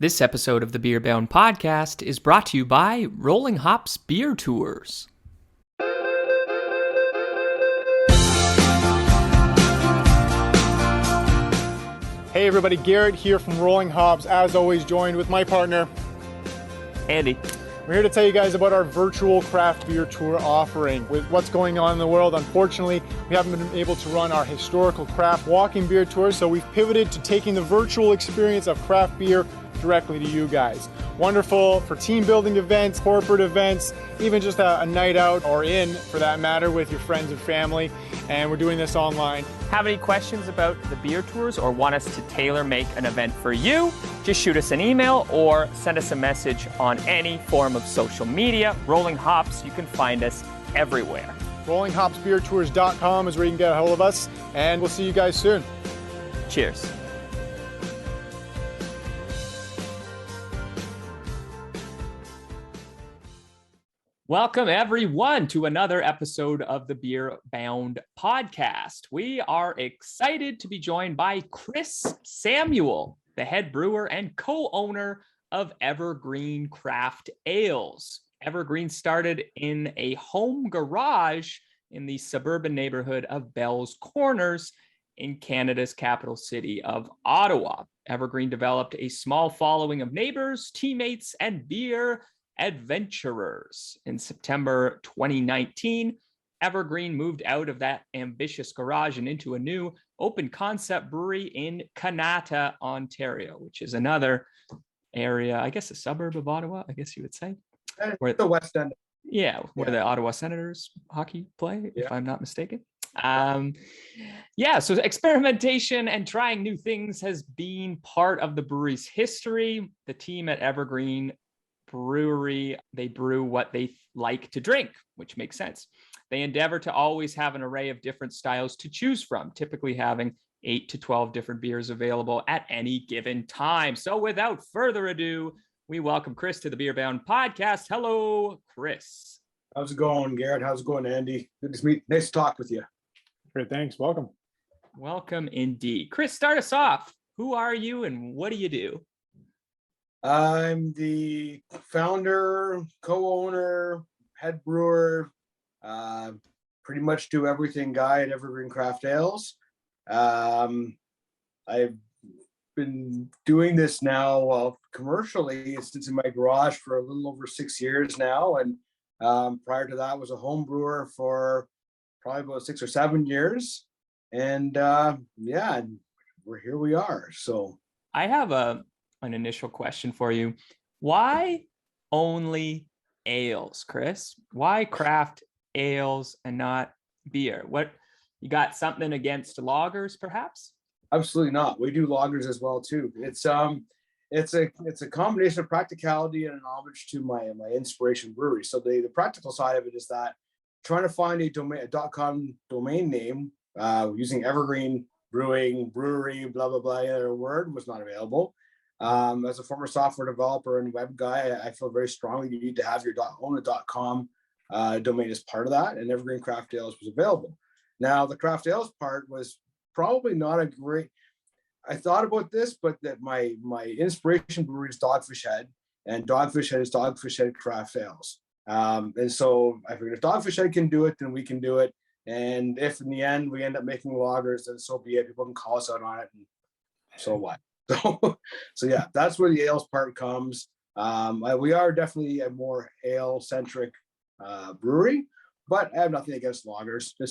This episode of the Beer Bound Podcast is brought to you by Rolling Hops Beer Tours. Hey everybody, Garrett here from Rolling Hops, as always joined with my partner, Andy. We're here to tell you guys about our virtual craft beer tour offering. With what's going on in the world, unfortunately, we haven't been able to run our historical craft walking beer tour, so we've pivoted to taking the virtual experience of craft beer directly to you guys. Wonderful for team building events, corporate events, even just a night out or in, for that matter, with your friends and family. And we're doing this online. Have any questions about the beer tours or want us to tailor make an event for you? Just shoot us an email or send us a message on any form of social media. Rolling Hops, you can find us everywhere. RollingHopsBeerTours.com is where you can get a hold of us, and we'll see you guys soon. Cheers. Welcome, everyone, to another episode of the Beer Bound Podcast. We are excited to be joined by Chris Samuel, the head brewer and co-owner of Evergreen Craft Ales. Evergreen started in a home garage in the suburban neighborhood of Bell's Corners in Canada's capital city of Ottawa. Evergreen developed a small following of neighbors, teammates, and beer adventurers. In September 2019, Evergreen moved out of that ambitious garage and into a new open concept brewery in Kanata, Ontario, which is another area, I guess a suburb of Ottawa, I guess you would say. Where the West End. Yeah, where the Ottawa Senators hockey play, if I'm not mistaken. So experimentation and trying new things has been part of the brewery's history. The team at Evergreen Brewery, they brew what they like to drink, which makes sense. They endeavor to always have an array of different styles to choose from, typically having 8 to 12 different beers available at any given time. So without further ado, we welcome Chris to the Beer Bound Podcast. Hello, Chris. How's it going, Garrett? How's it going, Andy? Good to meet. Nice to talk with you. Great, thanks. Welcome. Welcome indeed. Chris, start us off. Who are you and what do you do? I'm the founder, co-owner, head brewer, pretty much do everything guy at Evergreen Craft Ales. I've been doing this now commercially since in my garage for a little over 6 years now. And prior to that was a home brewer for probably about 6 or 7 years. And here we are. So I have an initial question for you. Why only ales, Chris? Why craft ales and not beer? What, you got something against lagers, perhaps? Absolutely not. We do lagers as well too. It's a combination of practicality and an homage to my inspiration brewery. So the practical side of it is that trying to find a .com domain name using Evergreen Brewing Brewery blah blah blah other word was not available. As a former software developer and web guy, I feel very strongly you need to have your own .com domain as part of that, and Evergreen Craft Ales was available. Now, the Craft Ales part was probably not a great. I thought about this, but that my inspiration brewery is Dogfish Head, and Dogfish Head is Dogfish Head Craft Ales. And so I figured if Dogfish Head can do it, then we can do it. And if in the end we end up making lagers, then so be it. People can call us out on it, and so what? So yeah, that's where the ales part comes. We are definitely a more ale-centric brewery, but I have nothing against lagers. It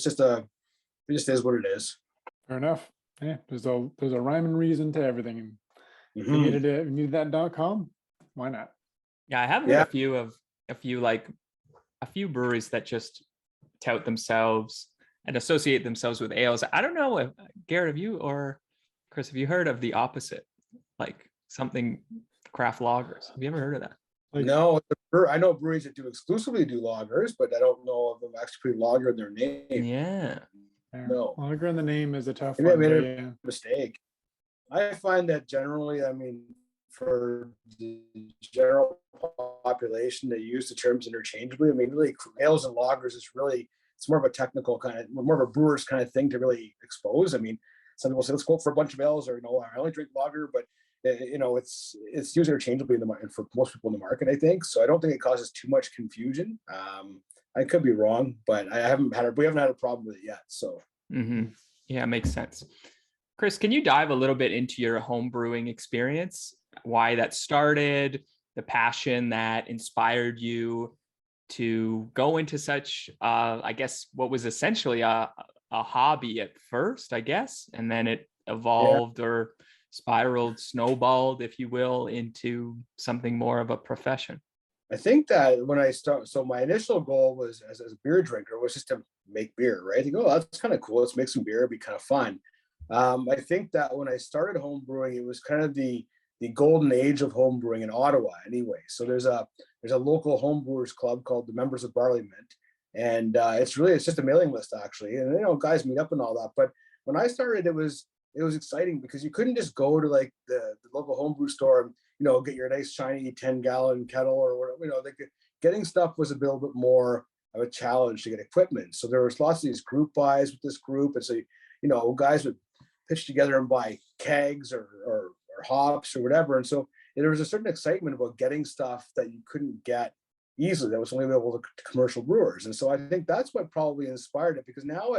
just is what it is. Fair enough. Yeah, there's a rhyme and reason to everything. If you needed that .com, why not? Yeah, I have heard a few breweries that just tout themselves and associate themselves with ales. I don't know if Garrett, have you or Chris, have you heard of the opposite, like something craft lagers? Have you ever heard of that? No, I know breweries that do exclusively do lagers, but I don't know of them actually putting lager in their name. Yeah. No. Lager in the name is a tough Maybe one. I made a mistake. I find that generally, for the general population, they use the terms interchangeably. Really, ales and lagers is really, it's more of a technical kind of, more of a brewer's kind of thing to really expose. Some people say, let's go for a bunch of ales, or I only drink lager, but it's used interchangeably in the market for most people in the market, I think. So I don't think it causes too much confusion. I could be wrong, but we haven't had a problem with it yet. So yeah, makes sense. Chris, can you dive a little bit into your home brewing experience, why that started, the passion that inspired you to go into such, I guess, what was essentially a hobby at first, I guess, and then it evolved or spiraled, snowballed, if you will, into something more of a profession? I think that when I start, so my initial goal was as a beer drinker was just to make beer, right? I think, oh, that's kind of cool. Let's make some beer. It'd be kind of fun. I think that when I started home brewing, it was kind of the golden age of home brewing in Ottawa anyway. So there's a local home brewers club called the Members of Barley Mint. And it's just a mailing list actually. And, guys meet up and all that. But when I started, it was exciting because you couldn't just go to like the local homebrew store and, get your nice shiny 10-gallon kettle or whatever, getting stuff was a little bit more of a challenge to get equipment. So there was lots of these group buys with this group. And so, guys would pitch together and buy kegs or hops or whatever. And so there was a certain excitement about getting stuff that you couldn't get easily, that was only available to commercial brewers. And so I think that's what probably inspired it, because now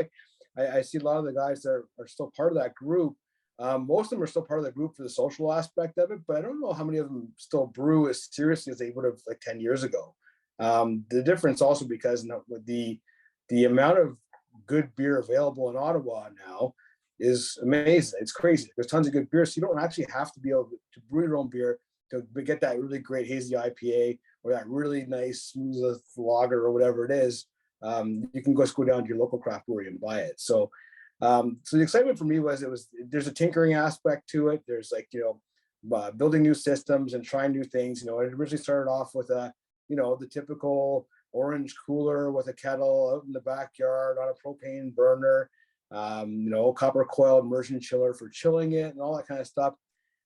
I see a lot of the guys that are still part of that group. Most of them are still part of the group for the social aspect of it, but I don't know how many of them still brew as seriously as they would have like 10 years ago. The difference also because with the amount of good beer available in Ottawa now is amazing. It's crazy. There's tons of good beer, so you don't actually have to be able to brew your own beer to get that really great hazy IPA or that really nice smooth lager or whatever it is. You can just go down to your local craft brewery and buy it. So the excitement for me was there's a tinkering aspect to it. There's building new systems and trying new things. It originally started off with the typical orange cooler with a kettle out in the backyard on a propane burner, copper coil immersion chiller for chilling it and all that kind of stuff.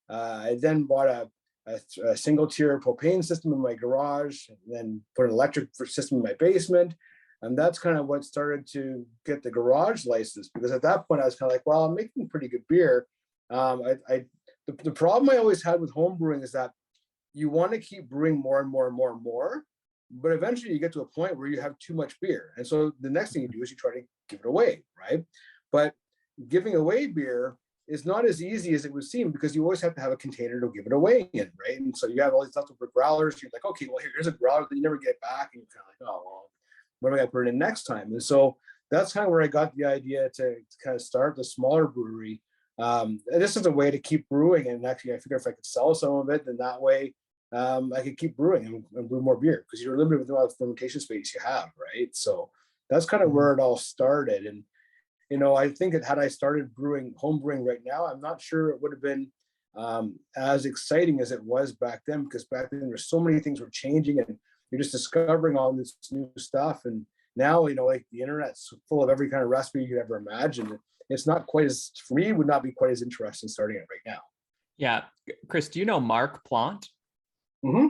I then bought a single tier propane system in my garage, and then put an electric system in my basement. And that's kind of what started to get the garage license, because at that point I was kind of like, well, I'm making pretty good beer. The problem I always had with home brewing is that you want to keep brewing more and more and more and more, but eventually you get to a point where you have too much beer. And so the next thing you do is you try to give it away, right? But giving away beer is not as easy as it would seem, because you always have to have a container to give it away in, right? And so you have all these leftover growlers. You're like, okay, well, here's a growler that you never get back. And you're kind of like, oh, well, what do I got to put in next time? And so that's kind of where I got the idea to kind of start the smaller brewery. And this is a way to keep brewing. And actually, I figure if I could sell some of it, then that way I could keep brewing and brew more beer, because you're limited with the amount of fermentation space you have, right? So that's kind of where it all started. And I think that had I started home brewing right now, I'm not sure it would have been as exciting as it was back then, because back then there's so many things were changing and you're just discovering all this new stuff. And now, like the internet's full of every kind of recipe you could ever imagine. It's not quite as, for me, it would not be quite as interesting starting it right now. Yeah. Chris, do you know Mark Plant? Mm-hmm.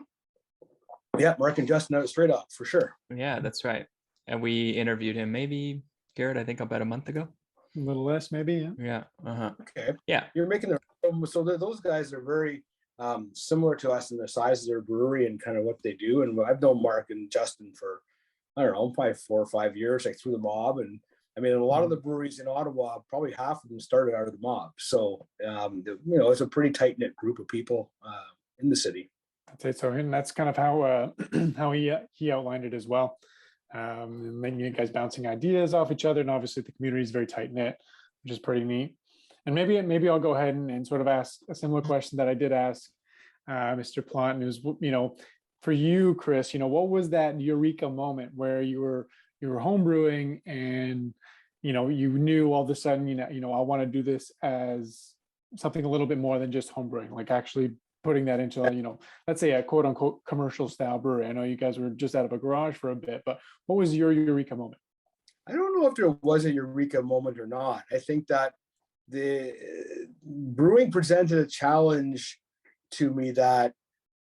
Yeah, Mark and Justin out straight up, for sure. Yeah, that's right. And we interviewed him maybe, Garrett, I think about a month ago. A little less, maybe. Yeah. Uh-huh. Okay. Yeah. You're making so those guys are very similar to us in the size of their brewery and kind of what they do. And I've known Mark and Justin for, I don't know, probably 4 or 5 years, like through the mob. And I mean, a lot of the breweries in Ottawa, probably half of them started out of the mob. So, it's a pretty tight knit group of people in the city. I'd say so. And that's kind of how how he outlined it as well. And then you guys bouncing ideas off each other. And obviously the community is very tight knit, which is pretty neat. And maybe I'll go ahead and sort of ask a similar question that I did ask Mr. Plant. And it was, for you, Chris, what was that eureka moment where you were home brewing and, you knew all of a sudden, I want to do this as something a little bit more than just home brewing, like actually putting that into, let's say a quote unquote commercial style brewery. I know you guys were just out of a garage for a bit, but what was your eureka moment? I don't know if there was a eureka moment or not. I think that the brewing presented a challenge to me that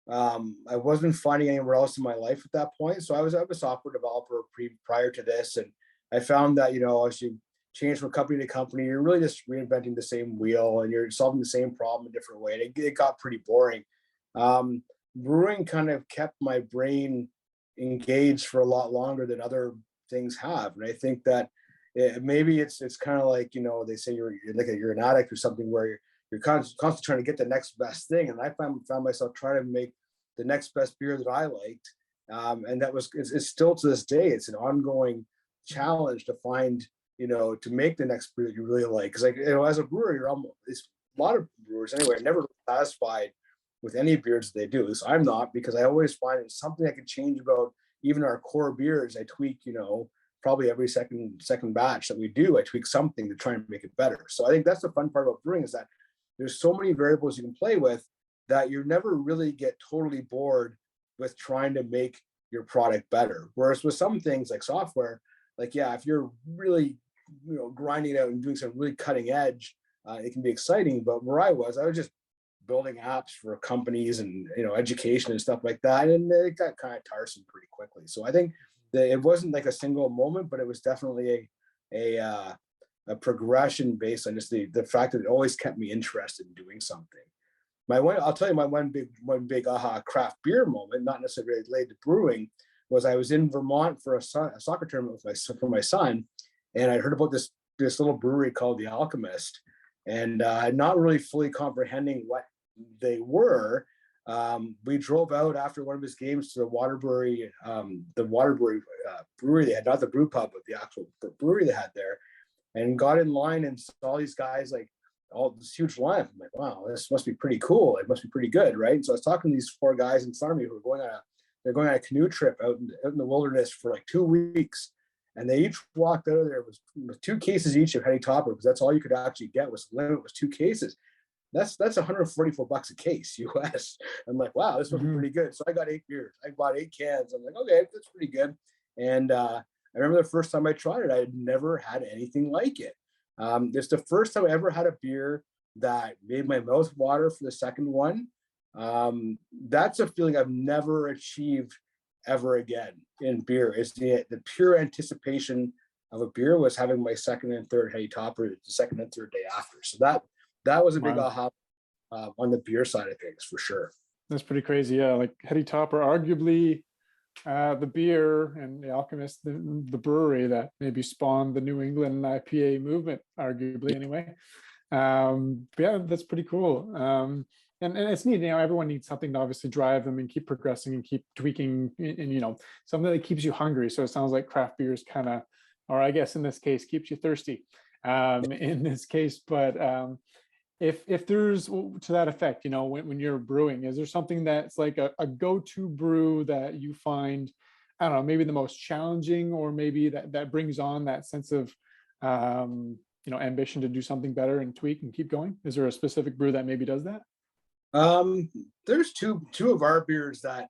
I wasn't finding anywhere else in my life at that point. So I was a software developer prior to this, and I found that as you change from company to company. You're really just reinventing the same wheel, and you're solving the same problem a different way. And it got pretty boring. Brewing kind of kept my brain engaged for a lot longer than other things have. And I think that maybe it's kind of like, they say you're an addict or something, where you're constantly trying to get the next best thing. And I found myself trying to make the next best beer that I liked. And it's still to this day, it's an ongoing challenge to find, to make the next beer that you really like. Because as a brewer, it's a lot of brewers anyway, are never satisfied with any beers that they do. So I'm not, because I always find it's something I can change about even our core beers. I tweak, probably every second batch that we do, I tweak something to try and make it better. So I think that's the fun part about brewing, is that there's so many variables you can play with that you never really get totally bored with trying to make your product better. Whereas with some things like software, if you're really, grinding it out and doing some really cutting edge, it can be exciting. But where I was just building apps for companies and, education and stuff like that. And it got kind of tiresome pretty quickly. So I think that it wasn't like a single moment, but it was definitely a progression based on just the fact that it always kept me interested in doing something. I'll tell you my one big aha craft beer moment, not necessarily related to brewing, was I was in Vermont for a soccer tournament for my son, and I heard about this little brewery called The Alchemist, and not really fully comprehending what they were. We drove out after one of his games to the Waterbury brewery they had, not the brew pub, but the actual brewery they had there, and got in line and saw these guys all this huge lineup. I'm like, wow, this must be pretty cool. It must be pretty good, right? And so I was talking to these 4 guys in front of me who were going on a canoe trip out in the wilderness for 2 weeks. And they each walked out of there with 2 cases each of Heady Topper, because that's all you could actually get. The limit was 2 cases. That's $144 a case US. I'm like, wow, this must be pretty good. So I got 8 beers. I bought 8 cans. I'm like, okay, that's pretty good. And I remember the first time I tried it, I had never had anything like it. It's the first time I ever had a beer that made my mouth water for the second one. That's a feeling I've never achieved ever again in beer. Is the pure anticipation of a beer was having my second and third Heady Topper the second and third day after. So that was a big aha on the beer side of things, for sure. That's pretty crazy. Yeah, like Heady Topper, arguably the beer, and The Alchemist, the brewery that maybe spawned the New England IPA movement, arguably anyway. Yeah, that's pretty cool. And it's neat, everyone needs something to obviously drive them and keep progressing and keep tweaking, and something that keeps you hungry. So it sounds like craft beers kind of, or I guess in this case, keeps you thirsty in this case. But if there's, to that effect, when you're brewing, is there something that's like a go-to brew that you find, I don't know, maybe the most challenging, or maybe that brings on that sense of ambition to do something better and tweak and keep going? Is there a specific brew that maybe does that? There's two of our beers that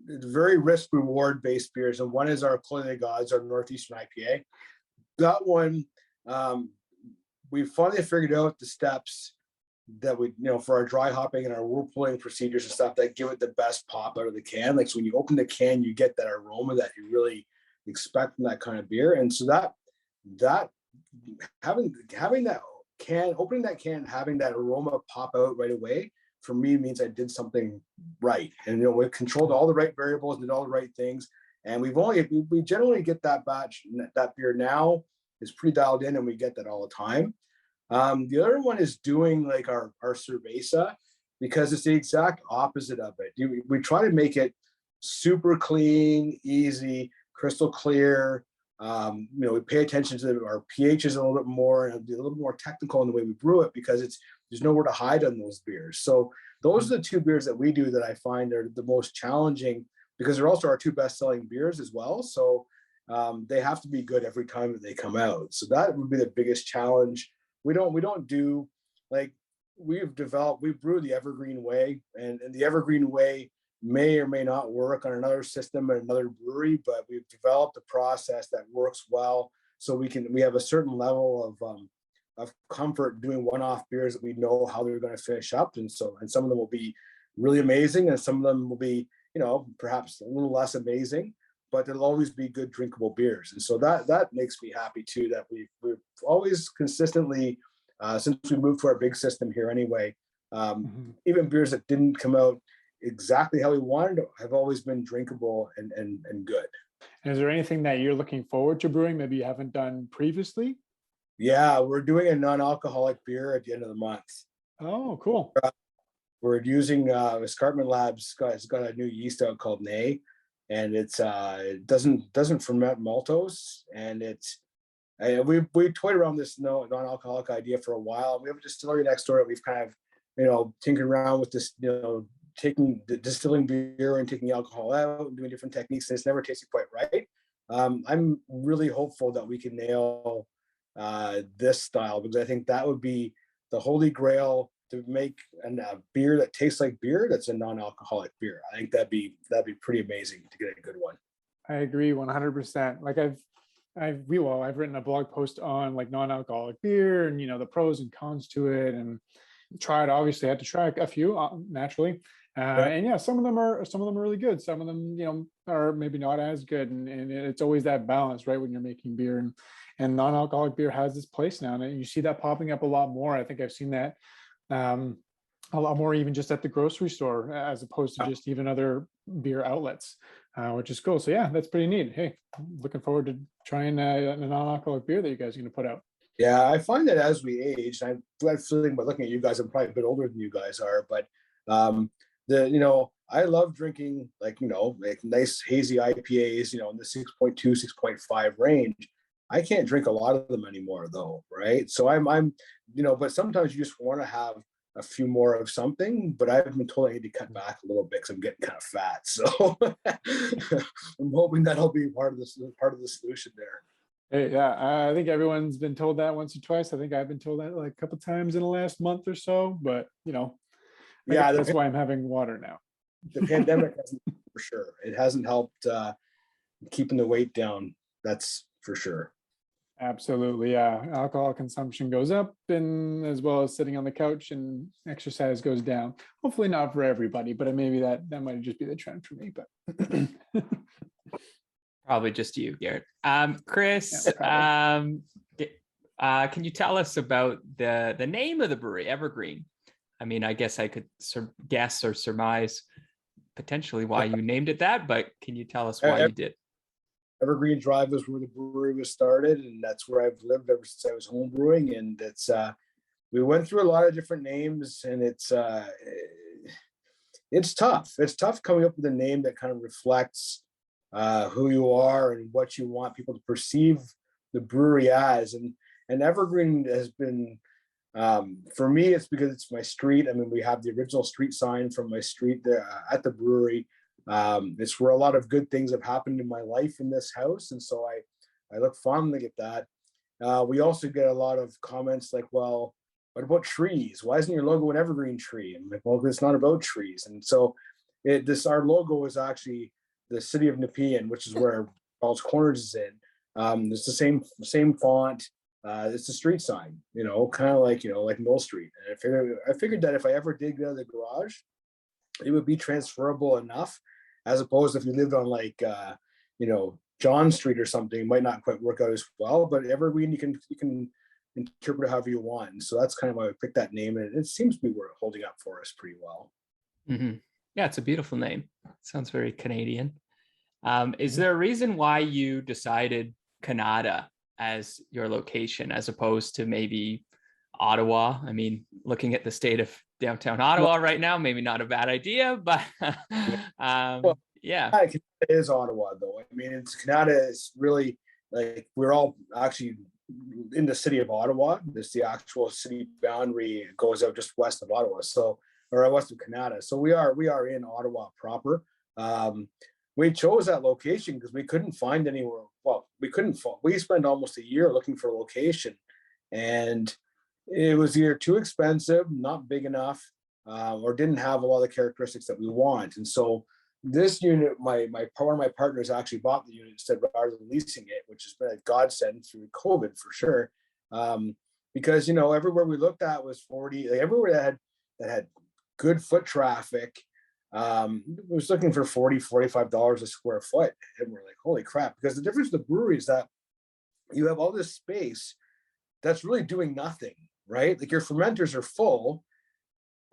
very risk reward based beers, and one is our Clothing of Gods, our Northeastern IPA. That one, we finally figured out the steps that we, for our dry hopping and our whirlpooling procedures and stuff that give it the best pop out of the can. So when you open the can, you get that aroma that you really expect from that kind of beer. And so that having that can, opening that can, having that aroma pop out right away, for me means I did something right. And we've controlled all the right variables, did all the right things. And we generally get that beer now is pretty dialed in, and we get that all the time. The other one is doing our cerveza, because it's the exact opposite of it. We try to make it super clean, easy, crystal clear. We pay attention to our pHs a little bit more, and be a little more technical in the way we brew it, because there's nowhere to hide on those beers. So those are the 2 beers that we do that I find are the most challenging, because they're also our 2 best-selling beers as well. So they have to be good every time that they come out. So that would be the biggest challenge. We don't do, we brew the Evergreen way, and the Evergreen way may or may not work on another system at another brewery, but we've developed a process that works well. So we have a certain level of comfort doing one-off beers that we know how they're going to finish up. And some of them will be really amazing, and some of them will be, perhaps a little less amazing. but there'll always be good drinkable beers. And so that makes me happy too, that we've always consistently, since we moved to our big system here anyway, even beers that didn't come out exactly how we wanted have always been drinkable and good. And is there anything that you're looking forward to brewing, maybe you haven't done previously? Yeah, we're doing a non-alcoholic beer at the end of the month. Oh, cool. We're using Escarpment Labs has got a new yeast out called Nay, and it doesn't ferment maltose, and we toyed around this non-alcoholic idea for a while. We have a distillery next door that we've kind of tinkered around with this, taking the distilling beer and taking the alcohol out and doing different techniques, and it's never tasted quite right. I'm really hopeful that we can nail this style, because I think that would be the holy grail to make a beer that tastes like beer that's a non-alcoholic beer. I think that'd be pretty amazing to get a good one. I agree 100%. Like I've written a blog post on like non-alcoholic beer and the pros and cons to it, and obviously had to try a few naturally. And yeah, some of them are really good. Some of them, are maybe not as good. And it's always that balance, right? When you're making beer, and non-alcoholic beer has this place now. And you see that popping up a lot more. I think I've seen that a lot more, even just at the grocery store, as opposed to just even other beer outlets, which is cool. So yeah, that's pretty neat. Hey, looking forward to trying a non-alcoholic beer that you guys are going to put out. Yeah, I find that as we age, I'm feeling by looking at you guys, I'm probably a bit older than you guys are, but I love drinking like nice hazy IPAs, in the 6.2, 6.5 range. I can't drink a lot of them anymore though, right? So I'm but sometimes you just want to have a few more of something, but I've been told I need to cut back a little bit because I'm getting kind of fat. So I'm hoping that'll be part of the solution there. Hey, yeah, I think everyone's been told that once or twice. I think I've been told that like a couple times in the last month or so, but that's why I'm having water now. The pandemic hasn't, for sure. It hasn't helped keeping the weight down. That's for sure. Absolutely, yeah. Alcohol consumption goes up, and as well as sitting on the couch, and exercise goes down. Hopefully not for everybody, but maybe that might just be the trend for me. But probably just you, Garrett. Chris, yeah, can you tell us about the name of the brewery, Evergreen? I mean, I guess I could guess or surmise potentially why you named it that, but can you tell us why you did? Evergreen Drive was where the brewery was started, and that's where I've lived ever since I was home brewing. And it's we went through a lot of different names, and it's tough. It's tough coming up with a name that kind of reflects who you are and what you want people to perceive the brewery as. And Evergreen has been, for me, it's because it's my street. I mean, we have the original street sign from my street there at the brewery. It's where a lot of good things have happened in my life in this house. And so I look fondly at that. We also get a lot of comments like, well, what about trees? Why isn't your logo an evergreen tree? I'm like, well, it's not about trees. And so our logo is actually the city of Nepean, which is where Paul's Corners is in. It's the same font. It's a street sign, kind of like Mill Street. And I figured that if I ever did get out of the garage, it would be transferable enough, as opposed to if you lived on John Street or something, it might not quite work out as well. But Evergreen, you can interpret it however you want. And so that's kind of why I picked that name, and it seems to be holding up for us pretty well. Mm-hmm. Yeah, it's a beautiful name. Sounds very Canadian. Is there a reason why you decided Kanata as your location as opposed to maybe Ottawa? I mean, looking at the state of downtown Ottawa right now, maybe not a bad idea, but yeah. It is Ottawa though. I mean, Kanata is really like, we're all actually in the city of Ottawa. There's the actual city boundary. It goes out just west of Ottawa, or west of Kanata. So we are in Ottawa proper. We chose that location because we couldn't find anywhere. Well, we spent almost a year looking for a location, and it was either too expensive, not big enough, or didn't have a lot of the characteristics that we want. And so this unit, one of my partners actually bought the unit instead rather than leasing it, which has been a godsend through COVID for sure. Because everywhere we looked at was 40. Everywhere that had good foot traffic was looking for $40-$45 a square foot. And we're like, holy crap. Because the difference with the brewery is that you have all this space that's really doing nothing, right? Like your fermenters are full,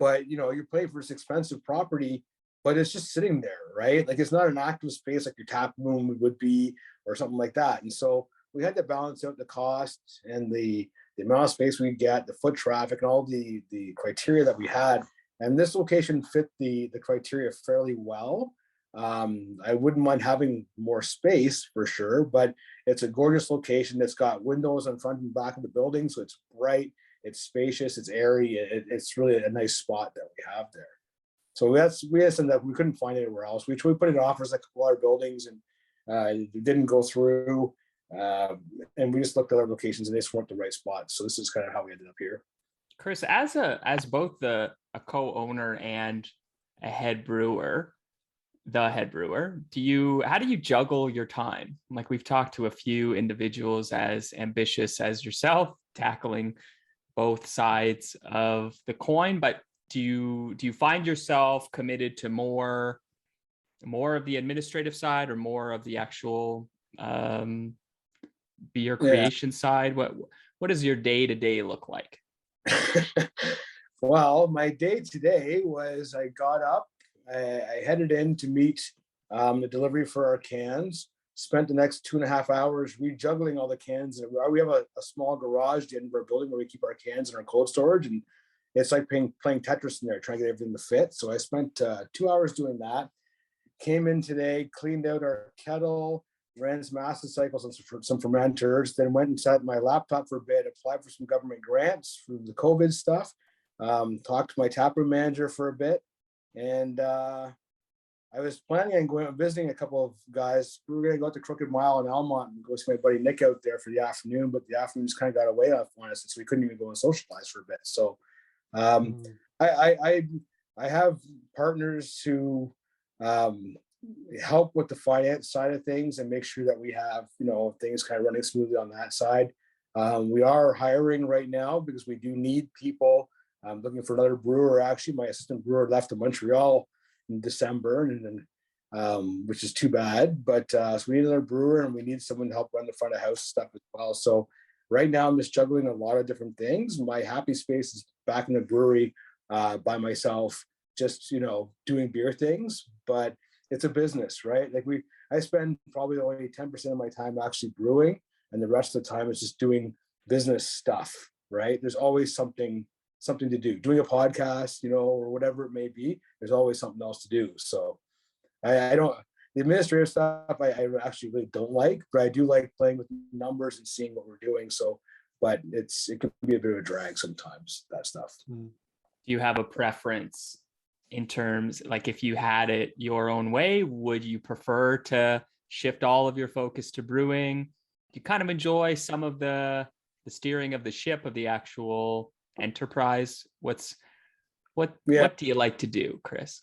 but you're paying for this expensive property, but it's just sitting there, right? Like it's not an active space like your tap room would be or something like that. And so we had to balance out the cost and the amount of space we get, the foot traffic, and all the criteria that we had. And this location fit the criteria fairly well. I wouldn't mind having more space for sure, but it's a gorgeous location. It's got windows on front and back of the building, so it's bright, it's spacious, it's airy. It's really a nice spot that we have there. So we had something that we couldn't find anywhere else. We put it in offers like a couple other buildings, and it didn't go through. And we just looked at other locations, and they just weren't the right spots. So this is kind of how we ended up here. Chris, as both a co-owner and a head brewer, how do you juggle your time? Like we've talked to a few individuals as ambitious as yourself, tackling both sides of the coin, but do you find yourself committed to more of the administrative side or more of the actual beer creation side? What does your day-to-day look like? Well, my day today was I got up, I headed in to meet the delivery for our cans, spent the next 2.5 hours rejuggling all the cans. And we have a small garage at the end of our building where we keep our cans in our cold storage. And it's like playing Tetris in there, trying to get everything to fit. So I spent 2 hours doing that. Came in today, cleaned out our kettle, ran some acid cycles on some fermenters, then went and sat my laptop for a bit, applied for some government grants for the COVID stuff, talked to my taproom manager for a bit. And I was planning on going visiting a couple of guys. We were going to go out to Crooked Mile in Almont and go see my buddy Nick out there for the afternoon, but the afternoon just kind of got away on us, so we couldn't even go and socialize for a bit. So I have partners who help with the finance side of things and make sure that we have things kind of running smoothly on that side. We are hiring right now because we do need people. I'm looking for another brewer. Actually, my assistant brewer left to Montreal in December, and which is too bad. But so we need another brewer, and we need someone to help run the front of house stuff as well. So right now, I'm just juggling a lot of different things. My happy space is back in the brewery by myself, just doing beer things. But it's a business, right? Like I spend probably only 10% of my time actually brewing, and the rest of the time is just doing business stuff, right? There's always something to do. Doing a podcast, or whatever it may be, there's always something else to do. So I don't, the administrative stuff I actually really don't like, but I do like playing with numbers and seeing what we're doing. So, but it can be a bit of a drag sometimes, that stuff. Do you have a preference in terms, like if you had it your own way, would you prefer to shift all of your focus to brewing? Do you kind of enjoy some of the steering of the ship of the actual enterprise? What do you like to do, Chris?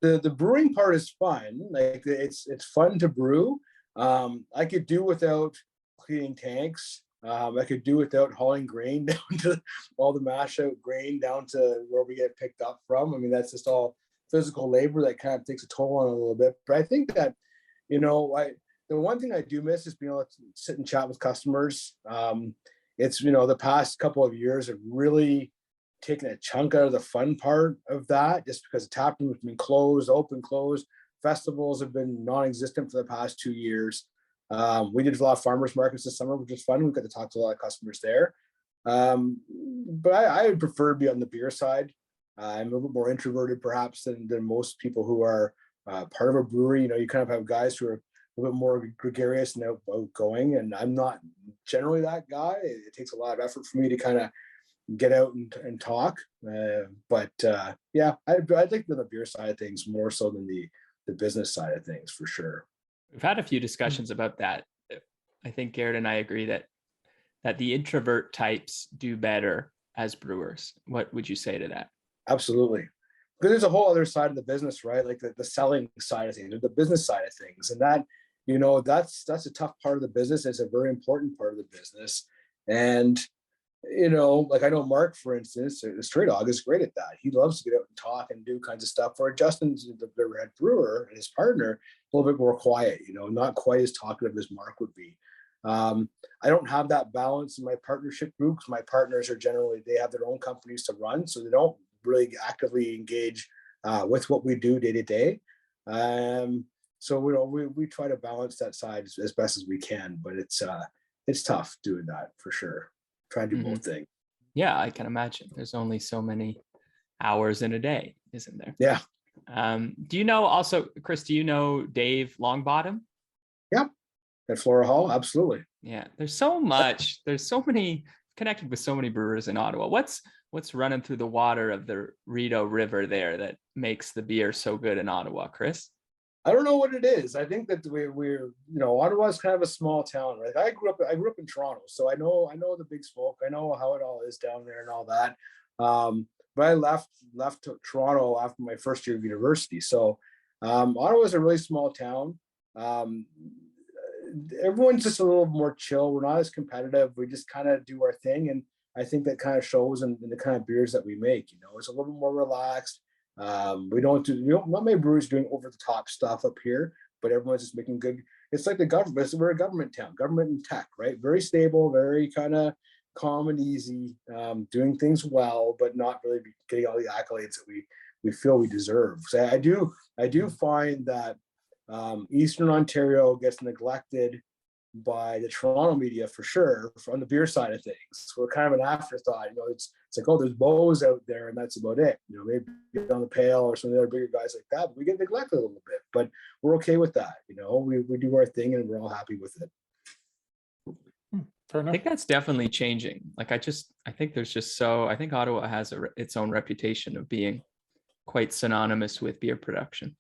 The brewing part is fun. Like it's fun to brew. I could do without cleaning tanks. I could do without hauling grain down to all the mash out grain down to where we get picked up from. I mean, that's just all physical labor that kind of takes a toll on it a little bit. But I think that, the one thing I do miss is being able to sit and chat with customers. It's, the past couple of years have really taken a chunk out of the fun part of that, just because the tap room has been closed, open, closed. Festivals have been non-existent for the past 2 years. We did a lot of farmers markets this summer, which is fun. We got to talk to a lot of customers there. But I would prefer to be on the beer side. I'm a little bit more introverted perhaps than most people who are part of a brewery. You kind of have guys who are a little bit more gregarious and outgoing, and I'm not generally that guy. It takes a lot of effort for me to kind of get out and talk. But yeah, I'd like to be on the beer side of things more so than the business side of things, for sure. We've had a few discussions about that. I think Garrett and I agree that the introvert types do better as brewers. What would you say to that? Absolutely. Because there's a whole other side of the business, right? Like the selling side of things, or the business side of things. And that, that's a tough part of the business. It's a very important part of the business. And like I know Mark, for instance, the Stray Dog is great at that. He loves to get out and talk and do kinds of stuff. For Justin's the head brewer and his partner, a little bit more quiet, not quite as talkative as Mark would be. I don't have that balance in my partnership group because my partners are generally, they have their own companies to run, so they don't really actively engage with what we do day to day. So we try to balance that side as best as we can, but it's tough doing that for sure. Trying to do both things. Yeah, I can imagine. There's only so many hours in a day, isn't there? Yeah. Do you know also, Chris, do you know Dave Longbottom? Yep. At Flora Hall, absolutely. Yeah, there's so many connected with so many brewers in Ottawa. What's running through the water of the Rideau River there that makes the beer so good in Ottawa, Chris? I don't know what it is. I think that we're Ottawa's kind of a small town, right? I grew up in Toronto, so I know the Big Smoke. I know how it all is down there and all that. But I left Toronto after my first year of university. So Ottawa's a really small town. Everyone's just a little more chill. We're not as competitive. We just kind of do our thing, and I think that kind of shows in the kind of beers that we make. It's a little bit more relaxed. Not many breweries doing over the top stuff up here, but everyone's just making good. It's like the government. We're a government town, government and tech, right? Very stable, very kind of calm and easy, doing things well, but not really getting all the accolades that we feel we deserve. So I do find that Eastern Ontario gets neglected by the Toronto media for sure from the beer side of things. So we're kind of an afterthought. It's like, oh, there's Bows out there and that's about it. Maybe on the Pale or some of the other bigger guys like that, but we get neglected a little bit, but we're okay with that. We do our thing and we're all happy with it. Fair enough. I think that's definitely changing. I think I think Ottawa has its own reputation of being quite synonymous with beer production.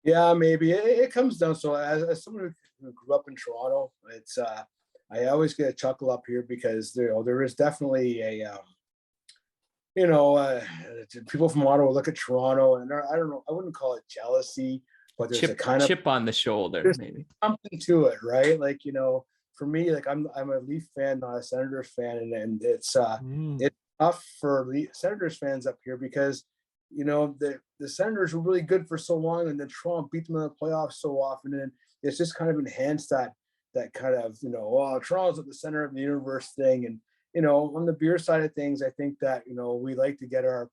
Yeah, maybe it comes down. So as someone who grew up in Toronto, it's I always get a chuckle up here because there is definitely a people from Ottawa look at Toronto and I don't know, I wouldn't call it jealousy, but there's a kind of chip on the shoulder, maybe something to it, right? For me, I'm a Leaf fan, not a Senators fan, and it's tough for Senators fans up here because the Senators were really good for so long, and then Toronto beat them in the playoffs so often, and it's just kind of enhanced that kind of Toronto's at the center of the universe thing. And on the beer side of things, I think that we like to get our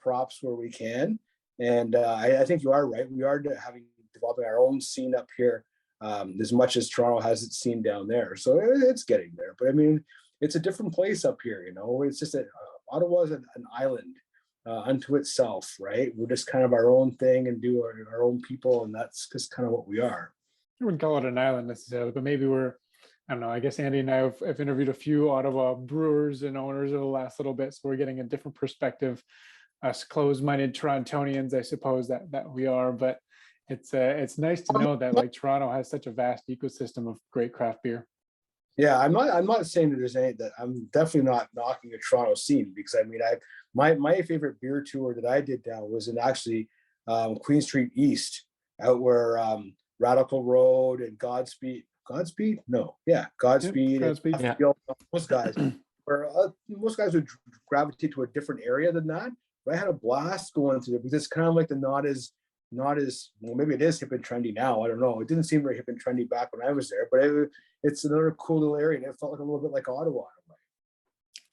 props where we can, and I think you are right. We are developing our own scene up here, as much as Toronto has its scene down there. So it's getting there, but I mean, it's a different place up here. It's just that Ottawa is an island unto itself, right? We're just kind of our own thing and do our own people, and that's just kind of what we are. I wouldn't call it an island necessarily, but maybe I don't know, I guess Andy and I have interviewed a few Ottawa brewers and owners over the last little bit, so we're getting a different perspective, us closed-minded Torontonians, I suppose that we are, but it's nice to know that Toronto has such a vast ecosystem of great craft beer. Yeah, I'm not saying that there's any that I'm definitely not knocking the Toronto scene, because I mean my favorite beer tour that I did down was in actually Queen Street East, out where Radical Road and Godspeed. No, yeah, Godspeed. Godspeed. And, most guys, where most guys would gravitate to a different area than that. But I had a blast going through it because it's kind of like not as well, maybe it is hip and trendy now. I don't know. It didn't seem very hip and trendy back when I was there, but it's another cool little area, and it felt like a little bit like Ottawa.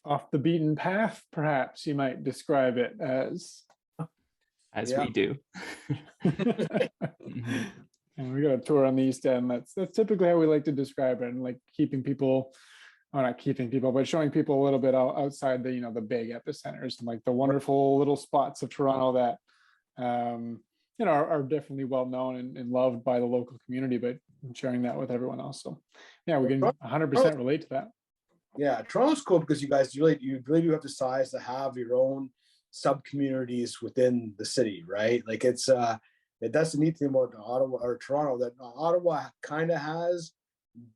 Off the beaten path, perhaps you might describe it as we do. Mm-hmm. And we got a tour on the East End. That's typically how we like to describe it, and like keeping people, or not keeping people, but showing people a little bit outside the the big epicenters and like the wonderful little spots of Toronto that are definitely well known and loved by the local community, but sharing that with everyone else. So yeah, we can 100% relate to that. Yeah, Toronto's cool because you guys really do have the size to have your own sub communities within the city, right? Like that's the neat thing about Ottawa or Toronto that Ottawa kind of has,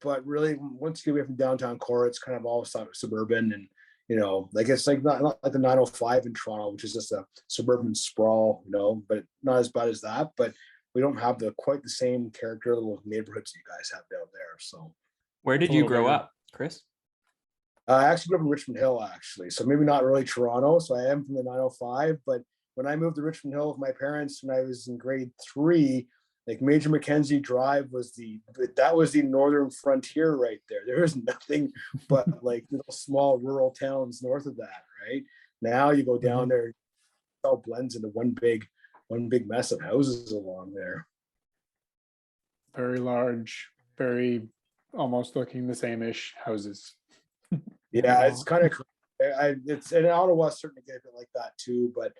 but really once you get away from downtown core, it's kind of all suburban, and it's like not like the 905 in Toronto, which is just a suburban sprawl, but not as bad as that. But we don't have quite the same character little neighborhoods you guys have down there. So where did you grow up, Chris? I actually grew up in Richmond Hill, actually. So maybe not really Toronto. So I am from the 905. But when I moved to Richmond Hill with my parents when I was in grade 3, like Major Mackenzie Drive was the northern frontier right there. There was nothing but like little small rural towns north of that, right? Now you go down there, it all blends into one big mess of houses along there. Very large, very almost looking the same-ish houses. Yeah, it's kind of it's in Ottawa certainly get a bit like that too, but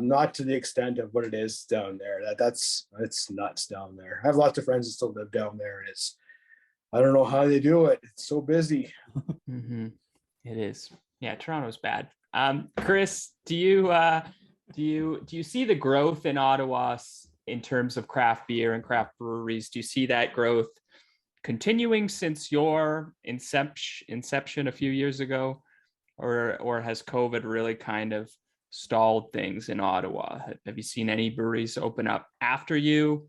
not to the extent of what it is down there. It's nuts down there. I have lots of friends that still live down there, and I don't know how they do it. It's so busy. Mm-hmm. It is. Yeah, Toronto's bad. Chris, do you see the growth in Ottawa in terms of craft beer and craft breweries? Do you see that growth continuing since your inception a few years ago, or has COVID really kind of stalled things in Ottawa? Have you seen any breweries open up after you?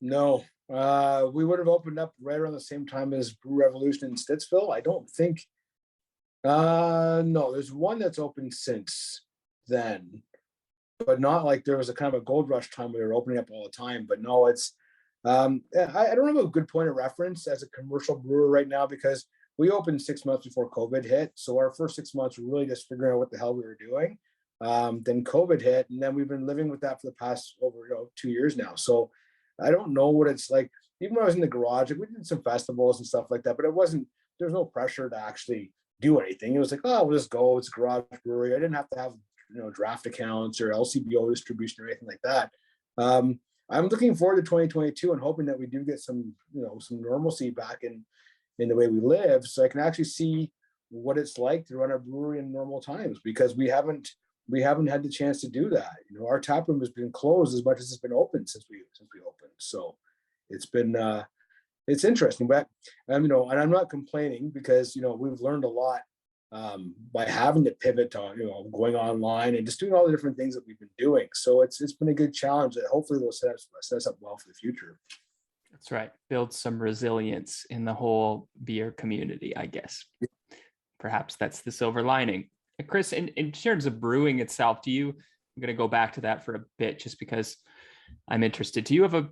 No, we would have opened up right around the same time as Brew Revolution in Stittsville. I don't think. No, there's one that's opened since then, but not like there was a kind of a gold rush time where they were opening up all the time. But no, it's I don't have a good point of reference as a commercial brewer right now because we opened 6 months before COVID hit. So our first 6 months were really just figuring out what the hell we were doing. Then COVID hit, and then we've been living with that for the past over 2 years now. So I don't know what it's like. Even when I was in the garage, like we did some festivals and stuff like that, but there's no pressure to actually do anything. It was like, oh, we'll just go. It's a garage brewery. I didn't have to have draft accounts or LCBO distribution or anything like that. I'm looking forward to 2022 and hoping that we do get some normalcy back in the way we live, so I can actually see what it's like to run a brewery in normal times, because we haven't had the chance to do that. Our tap room has been closed as much as it's been open since we opened. So it's been it's interesting, but and I'm not complaining because we've learned a lot by having to pivot to going online and just doing all the different things that we've been doing. So it's been a good challenge that hopefully will set us up well for the future. That's right. Build some resilience in the whole beer community, I guess. Perhaps that's the silver lining. Chris, in terms of brewing itself, I'm going to go back to that for a bit just because I'm interested. Do you have a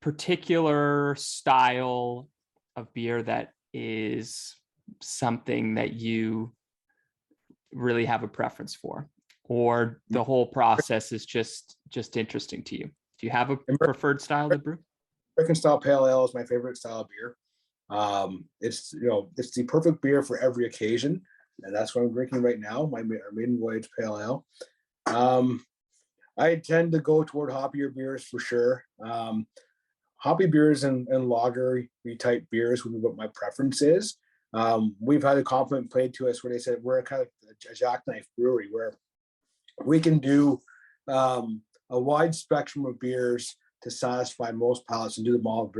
particular style of beer that is something that you really have a preference for, or the whole process is just interesting to you? Do you have a preferred style to brew? American style pale ale is my favorite style of beer. It's the perfect beer for every occasion, and that's what I'm drinking right now. Our maiden voyage pale ale. I tend to go toward hoppier beers for sure. Hoppy beers and lager type beers would be what my preference is. We've had a compliment paid to us where they said we're a kind of a jackknife brewery where we can do a wide spectrum of beers to satisfy most palates and do them all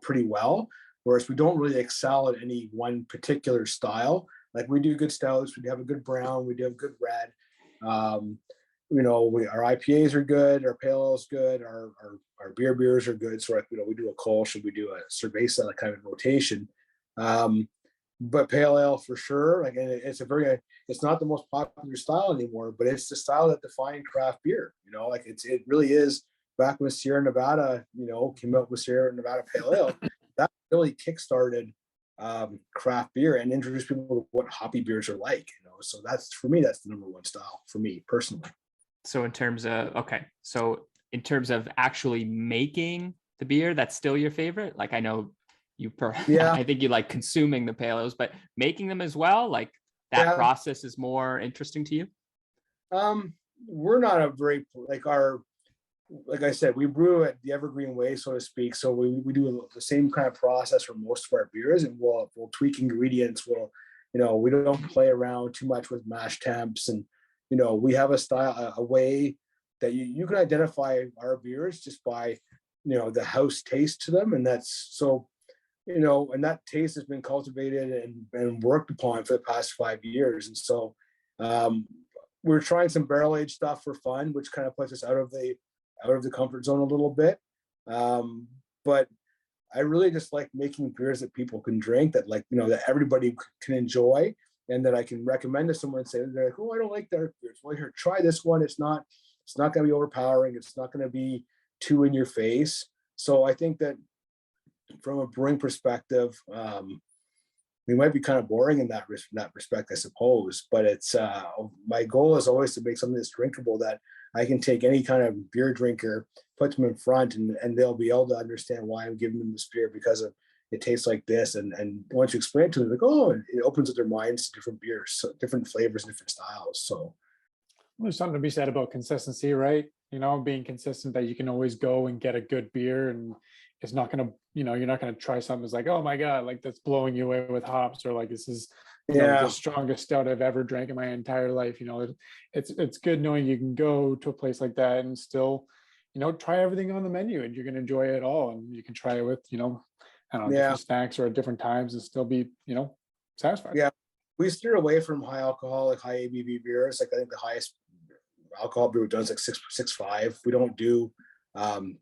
pretty well. Whereas we don't really excel at any one particular style. Like we do good stouts, we have a good brown, we do have good red. Our IPAs are good, our pale ale is good, our beers are good. So we do a Kolsch, we do a cerveza kind of rotation. But pale ale for sure. Like it's not the most popular style anymore, but it's the style that defined craft beer. It really is. Back when Sierra Nevada, came out with Sierra Nevada Pale Ale, that really kickstarted craft beer and introduced people to what hoppy beers are like. So that's the number one style for me personally. So in terms of actually making the beer, that's still your favorite? Like I know I think you like consuming the pale ales, but making them as well, like that process is more interesting to you? We're not a very like I said, we brew at the Evergreen way, so to speak. So we do the same kind of process for most of our beers, and we'll tweak ingredients. We don't play around too much with mash temps, and we have a style, a way that you can identify our beers just by the house taste to them, and that's so. And that taste has been cultivated and worked upon for the past 5 years. And so we're trying some barrel aged stuff for fun, which kind of puts us out of the comfort zone a little bit. But I really just like making beers that people can drink, that that everybody can enjoy. and that I can recommend to someone and say, they're like, oh, I don't like dark beers. Well, here, try this one. It's not going to be overpowering. It's not going to be too in your face. So I think that from a brewing perspective, we might be kind of boring in that respect, I suppose. But it's my goal is always to make something that's drinkable, that I can take any kind of beer drinker, put them in front, and they'll be able to understand why I'm giving them this beer, because of it tastes like this. And once you explain it to them, like, oh, it opens up their minds to different beers, so different flavors, different styles. So there's something to be said about consistency, right? Being consistent, that you can always go and get a good beer, and it's not going to, you're not going to try something that's like, oh my God, like that's blowing you away with hops, or like this is the strongest stout I've ever drank in my entire life. It's good knowing you can go to a place like that and still, try everything on the menu, and you're going to enjoy it all. And you can try it with, I don't know, different snacks or at different times, and still be, satisfied. Yeah. We steer away from high alcoholic, high ABV beers. Like I think the highest alcohol beer we've done is like 6.5. We don't do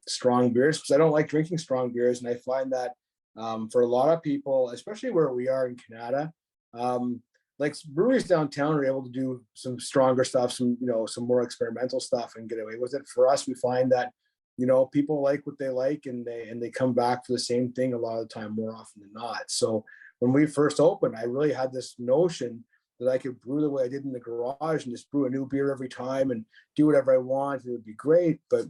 strong beers because I don't like drinking strong beers. And I find that for a lot of people, especially where we are in Kanata, like breweries downtown are able to do some stronger stuff, some more experimental stuff and get away with it. For us, we find that people like what they like, and they come back for the same thing a lot of the time, more often than not. So when we first opened, I really had this notion that I could brew the way I did in the garage and just brew a new beer every time and do whatever I want. It would be great. But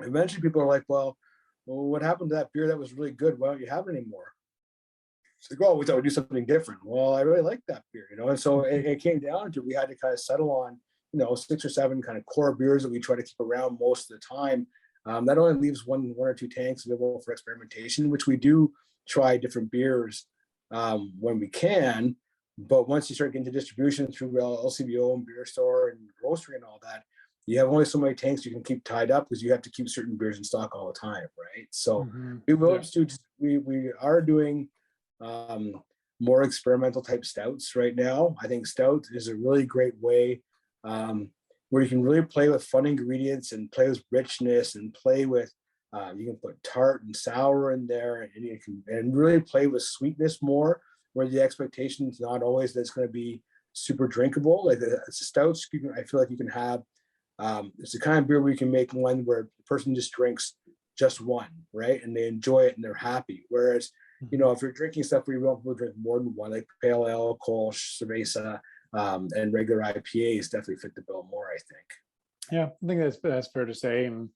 eventually people are like, well, what happened to that beer that was really good? Why don't you have it anymore? It's like, oh, we thought we'd do something different. Well, I really like that beer, and so it came down to, we had to kind of settle on, 6 or 7 kind of core beers that we try to keep around most of the time. That only leaves one or two tanks available for experimentation, which we do try different beers when we can. But once you start getting to distribution through LCBO and beer store and grocery and all that, you have only so many tanks you can keep tied up, because you have to keep certain beers in stock all the time, right? So we are doing more experimental type stouts right now. I think stout is a really great way where you can really play with fun ingredients and play with richness and play with you can put tart and sour in there, and you can really play with sweetness more, where the expectation is not always that it's going to be super drinkable. Like it's a stout, I feel like you can have it's the kind of beer where you can make one where the person just drinks just one, right, and they enjoy it and they're happy. Whereas if you're drinking stuff where you want people to drink more than one, like pale ale, Kolsch, cerveza, and regular IPAs definitely fit the bill more, I think. Yeah, I think that's fair to say. And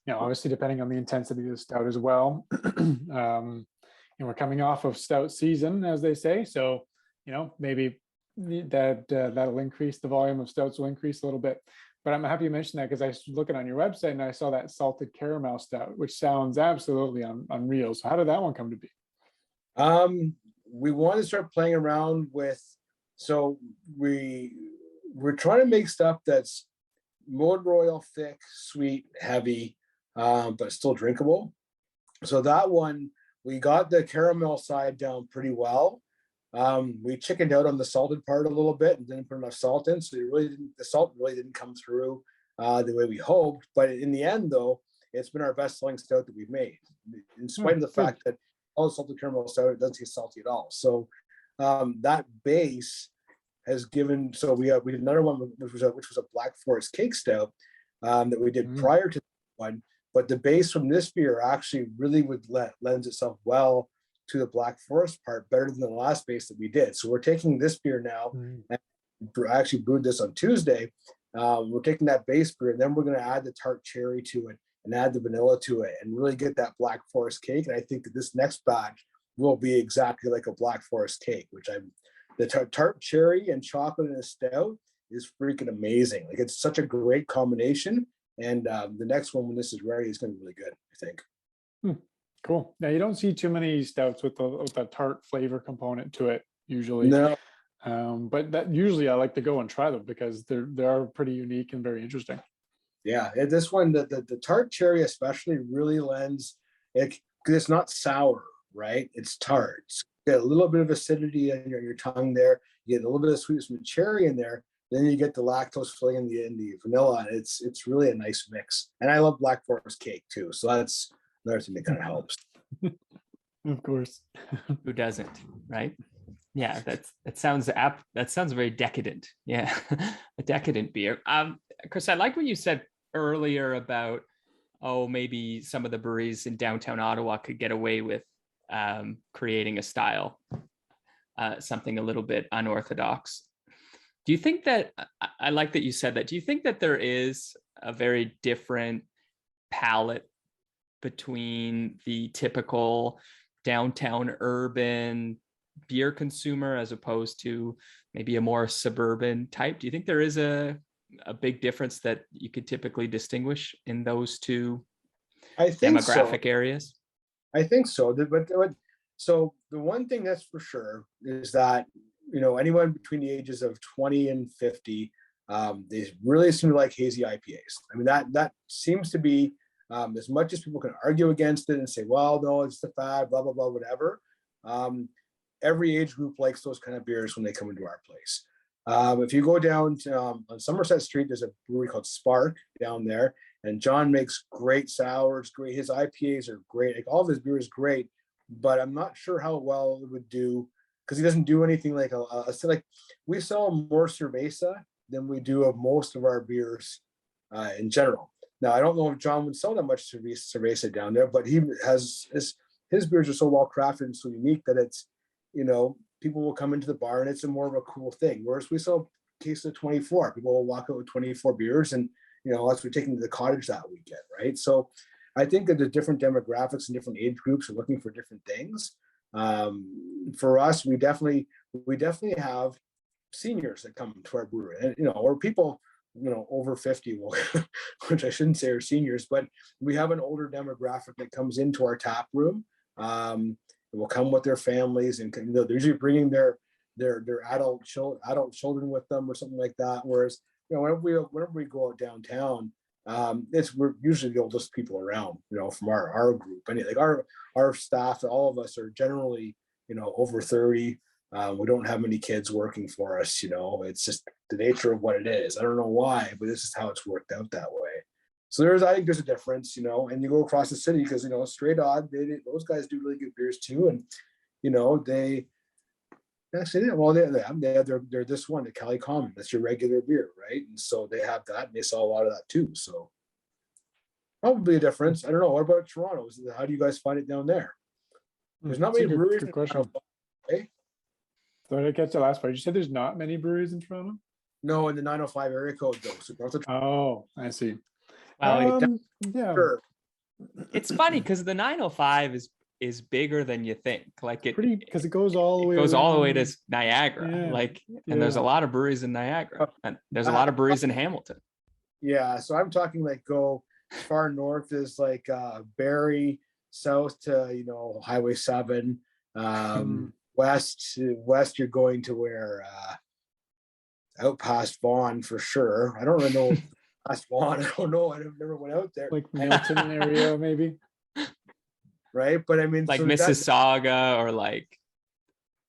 obviously depending on the intensity of the stout as well. And we're coming off of stout season, as they say. So, maybe that'll increase, the volume of stouts will increase a little bit. But I'm happy you mentioned that, because I was looking on your website and I saw that salted caramel stout, which sounds absolutely unreal. So how did that one come to be? We wanted to start playing around with, so we're trying to make stuff that's motor oil thick, sweet, heavy, but still drinkable. So that one, we got the caramel side down pretty well. We chickened out on the salted part a little bit and didn't put enough salt in, so the salt really didn't come through the way we hoped. But in the end, though, it's been our best selling stout that we've made, in spite of the fact that all the salted caramel stout, it doesn't taste salty at all. So that base has given. So we did another one, which was a Black Forest cake stout that we did prior to that one. But the base from this beer actually really lends itself well to the Black Forest part, better than the last base that we did. So we're taking this beer now, and I actually brewed this on Tuesday. We're taking that base beer, and then we're going to add the tart cherry to it and add the vanilla to it and really get that Black Forest cake. And I think that this next batch will be exactly like a Black Forest cake, the tart cherry and chocolate in a stout is freaking amazing. Like, it's such a great combination. And the next one, when this is ready, is going to be really good, I think. Cool. Now, you don't see too many stouts with the tart flavor component to it usually. No. But that usually I like to go and try them, because they are pretty unique and very interesting. Yeah, this one, the tart cherry especially really lends it, because it's not sour, right? It's tart. So you get a little bit of acidity in your tongue there. You get a little bit of sweetness from the cherry in there. Then you get the lactose filling in the vanilla. It's really a nice mix. And I love Black Forest cake too, so that's another thing that kind of helps. Of course. Who doesn't, right? Yeah, that sounds very decadent. Yeah, a decadent beer. Chris, I like what you said earlier about, oh, maybe some of the breweries in downtown Ottawa could get away with creating a style, something a little bit unorthodox. Do you think that, I like that you said that, do you think that there is a very different palette between the typical downtown urban beer consumer as opposed to maybe a more suburban type? Do you think there is a big difference that you could typically distinguish in those two I think demographic so. areas? I think so. So the one thing that's for sure is that, anyone between the ages of 20 and 50, they really seem to like hazy IPAs. I mean, that seems to be, as much as people can argue against it and say, well, no, it's the fad, blah, blah, blah, whatever. Every age group likes those kind of beers when they come into our place. If you go down to, on Somerset Street, there's a brewery called Spark down there, and John makes great sours, great. His IPAs are great. Like, all of his beer is great, but I'm not sure how well it would do because he doesn't do anything like like we sell more cerveza than we do of most of our beers in general. Now, I don't know if John would sell that much cerveza down there, but he has his beers are so well crafted and so unique that it's, people will come into the bar and it's a more of a cool thing. Whereas we sell a case of 24, people will walk out with 24 beers, and unless we're taking to the cottage that weekend, right? So I think that the different demographics and different age groups are looking for different things. For us, we definitely have seniors that come to our brewery, and or people over 50 will, which I shouldn't say are seniors, but we have an older demographic that comes into our tap room. Will come with their families, and they're usually bringing their adult children with them or something like that. Whereas whenever we go out downtown, we're usually the oldest people around, from our group. And like our staff, all of us are generally over 30. We don't have many kids working for us. It's just the nature of what it is. I don't know why, but this is how it's worked out that way. So I think there's a difference, and you go across the city because, Straight Odd, those guys do really good beers too. And, they actually, well, they're this one, the Cali Common, that's your regular beer, right? And so they have that, and they sell a lot of that too. So probably a difference. I don't know. What about Toronto? How do you guys find it down there? There's not many breweries. Good question. Okay? So I didn't catch the last part. You said there's not many breweries in Toronto? No, in the 905 area code though. So oh, I see. Well, yeah. sure. It's funny because the 905 is bigger than you think. Like because it goes all the way. It goes all the way to Niagara. Yeah. And there's a lot of breweries in Niagara, and there's a lot of breweries in Hamilton. Yeah, so I'm talking like go far north is like Barrie, south to Highway 7, west you're going to where out past Vaughan for sure. I don't really know past Vaughan. I don't know. I never went out there. Like Milton area, maybe. Right, but I mean, like so Mississauga or like.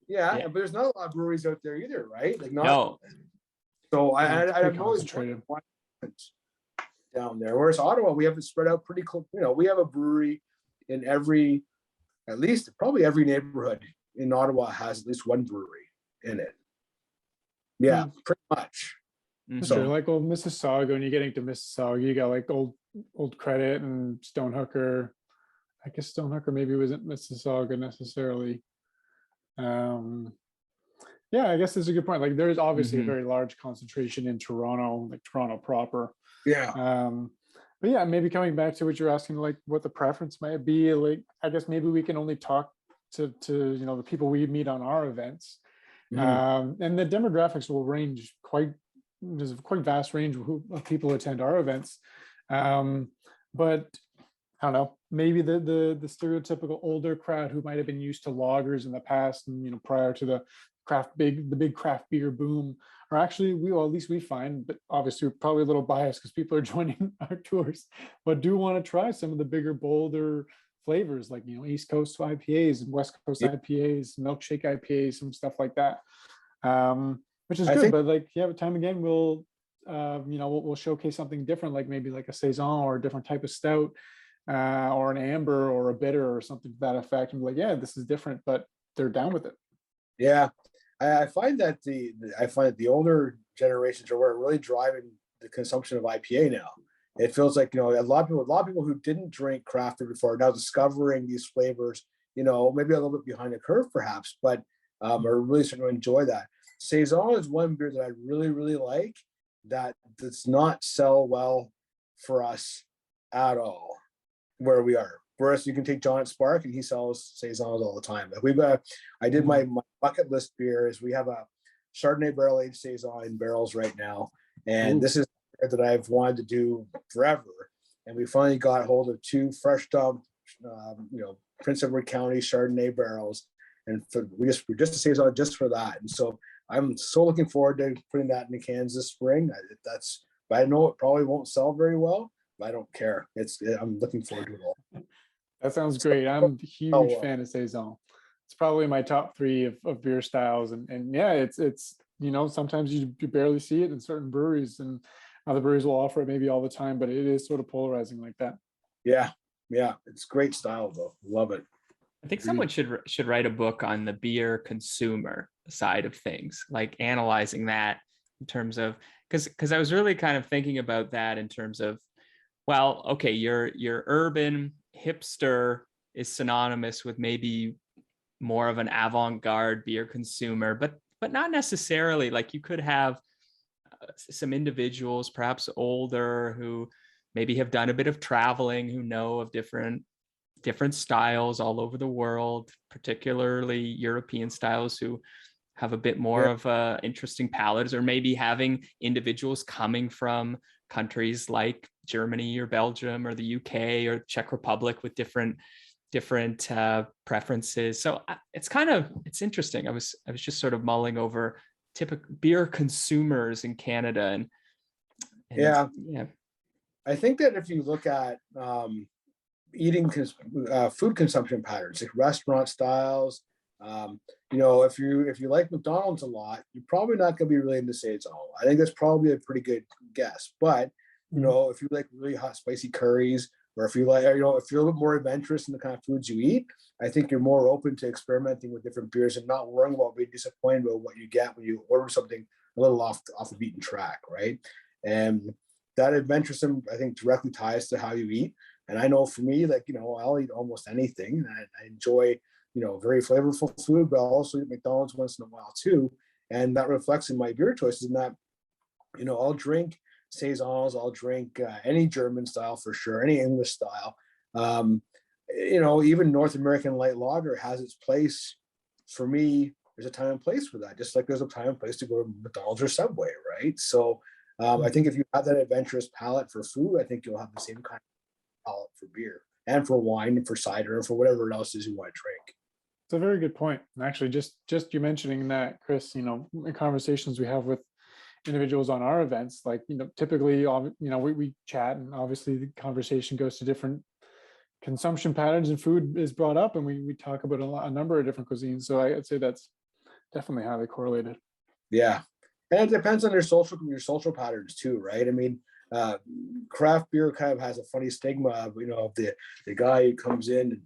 Yeah, but there's not a lot of breweries out there either, right? Like not. No. So I've always down there. Whereas Ottawa, we have it spread out pretty close. We have a brewery in at least probably every neighborhood in Ottawa has at least one brewery in it. Yeah, pretty much. Mm-hmm. So like old Mississauga, when you're getting to Mississauga, you got like old Credit and Stonehooker. I guess Stonehooker maybe wasn't Mississauga necessarily. Yeah, I guess that's a good point. Like there is obviously a very large concentration in Toronto, like Toronto proper. Yeah. But yeah, maybe coming back to what you're asking, like what the preference might be, like I guess maybe we can only talk to the people we meet on our events. And the demographics will range there's a quite vast range of people who attend our events. But I don't know, maybe the stereotypical older crowd who might have been used to lagers in the past and prior to the big craft beer boom, or actually at least we find, but obviously we're probably a little biased because people are joining our tours, but do want to try some of the bigger, bolder flavors like East Coast IPAs and West Coast IPAs, milkshake IPAs, some stuff like that. Which is good, but like time again we'll we'll showcase something different, like maybe like a saison or a different type of stout, or an amber or a bitter or something to that effect, and be like, yeah, this is different, but they're down with it. Yeah, I find that the older generations are really driving the consumption of IPA now. It feels like, a lot of people who didn't drink craft beer before are now discovering these flavors, maybe a little bit behind the curve perhaps, but are really starting to enjoy that. Saison is one beer that I really, really like that does not sell well for us at all where we are. Whereas you can take John at Spark and he sells Saisons all the time. Like I did my bucket list beer is we have a Chardonnay barrel aged Saison in barrels right now. And this is a beer that I've wanted to do forever. And we finally got hold of 2 fresh dumped, Prince Edward County Chardonnay barrels. And we're just a Saison just for that. And so I'm so looking forward to putting that in the cans this spring. But I know it probably won't sell very well, but I don't care. I'm looking forward to it all. That sounds great. I'm a huge fan of Saison. It's probably my top 3 of beer styles. And yeah, it's sometimes you barely see it in certain breweries, and other breweries will offer it maybe all the time, but it is sort of polarizing like that. Yeah. It's great style though. Love it. I think someone should write a book on the beer consumer side of things, like analyzing that in terms of, because I was really kind of thinking about that in terms of, well, okay, your urban hipster is synonymous with maybe more of an avant-garde beer consumer, but not necessarily. Like you could have some individuals, perhaps older, who maybe have done a bit of traveling, who know of different styles all over the world, particularly European styles, who have a bit more of interesting palates, or maybe having individuals coming from countries like Germany or Belgium or the UK or Czech Republic with different preferences. So it's interesting. I was just sort of mulling over typical beer consumers in Canada, and yeah. I think that if you look at food consumption patterns, like restaurant styles, if you like McDonald's a lot, you're probably not going to be really into Saison. I think that's probably a pretty good guess. But if you like really hot, spicy curries, or if you like, if you're a little bit more adventurous in the kind of foods you eat, I think you're more open to experimenting with different beers and not worrying about being disappointed with what you get when you order something a little off the beaten track, right? And that adventuresome, I think, directly ties to how you eat. And I know for me, like, I'll eat almost anything. And I enjoy, very flavorful food, but I'll also eat McDonald's once in a while too. And that reflects in my beer choices, in that, I'll drink Saisons, I'll drink any German style for sure, any English style. Even North American light lager has its place. For me, there's a time and place for that, just like there's a time and place to go to McDonald's or Subway, right? So I think if you have that adventurous palate for food, I think you'll have the same kind of palate for beer and for wine and for cider and for whatever else is you want to drink. It's a very good point. And actually, just you mentioning that, Chris, in conversations we have with individuals on our events, like, typically, we chat, and obviously the conversation goes to different consumption patterns, and food is brought up, and we talk about a number of different cuisines. So I'd say that's definitely highly correlated. Yeah. And it depends on your social patterns too, right? I mean, craft beer kind of has a funny stigma of, the guy who comes in and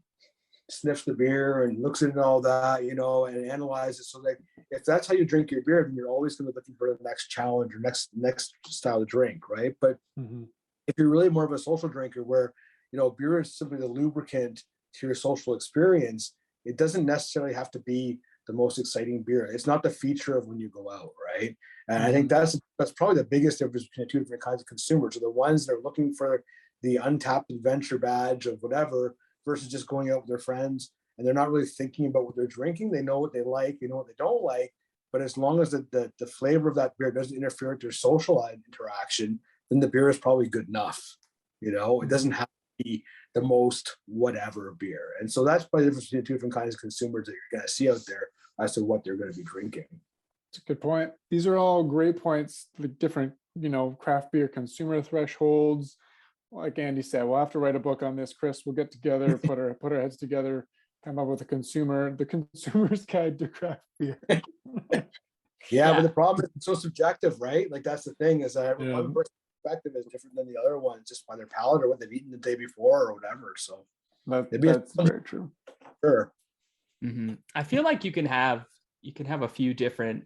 sniffs the beer and looks at it and all that, and analyzes. So like, if that's how you drink your beer, then you're always going to be looking for the next challenge or next style of drink, right? But if you're really more of a social drinker, where beer is simply the lubricant to your social experience, it doesn't necessarily have to be the most exciting beer. It's not the feature of when you go out, right? And I think that's probably the biggest difference between the two different kinds of consumers. Are the ones that are looking for the untapped adventure badge of whatever, versus just going out with their friends, and they're not really thinking about what they're drinking. They know what they like, they know what they don't like, but as long as the flavor of that beer doesn't interfere with their social interaction, then the beer is probably good enough. It doesn't have to be the most whatever beer. And so that's probably the difference between the two different kinds of consumers that you're going to see out there as to what they're going to be drinking. That's a good point. These are all great points, the different, craft beer consumer thresholds. Like Andy said, we'll have to write a book on this, Chris. We'll get together, put our heads together, come up with the consumer's guide to craft beer. Yeah, but the problem is it's so subjective, right? Like, that's the thing, is that one person's perspective is different than the other one, just by their palate or what they've eaten the day before or whatever. So that's very true. Sure. I feel like you can have you can have a few different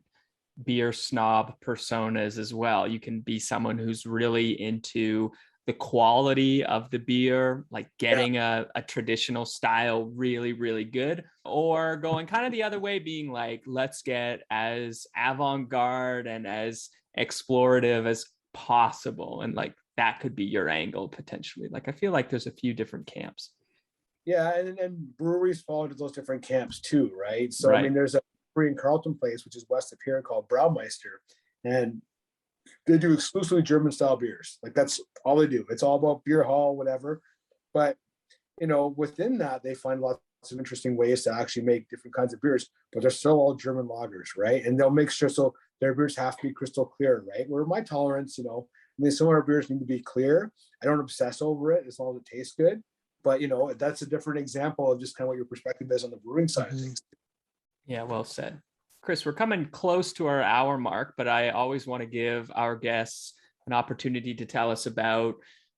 beer snob personas as well. You can be someone who's really into the quality of the beer, like getting a traditional style really, really good, or going kind of the other way, being like, let's get as avant-garde and as explorative as possible. And like that could be your angle potentially. Like I feel like there's a few different camps. Yeah, and breweries fall into those different camps too, right? So Right. I mean, there's a brewery in Carleton Place, which is west of here, called Braumeister, and they do exclusively German style beers. Like that's all they do. It's all about beer hall, whatever. But within that, they find lots of interesting ways to actually make different kinds of beers, but they're still all German lagers, right? And they'll make sure so their beers have to be crystal clear, right? Where my tolerance, I mean, some of our beers need to be clear. I don't obsess over it as long as it tastes good. But that's a different example of just kind of what your perspective is on the brewing side of things. Yeah, well said. Chris, we're coming close to our hour mark, but I always want to give our guests an opportunity to tell us about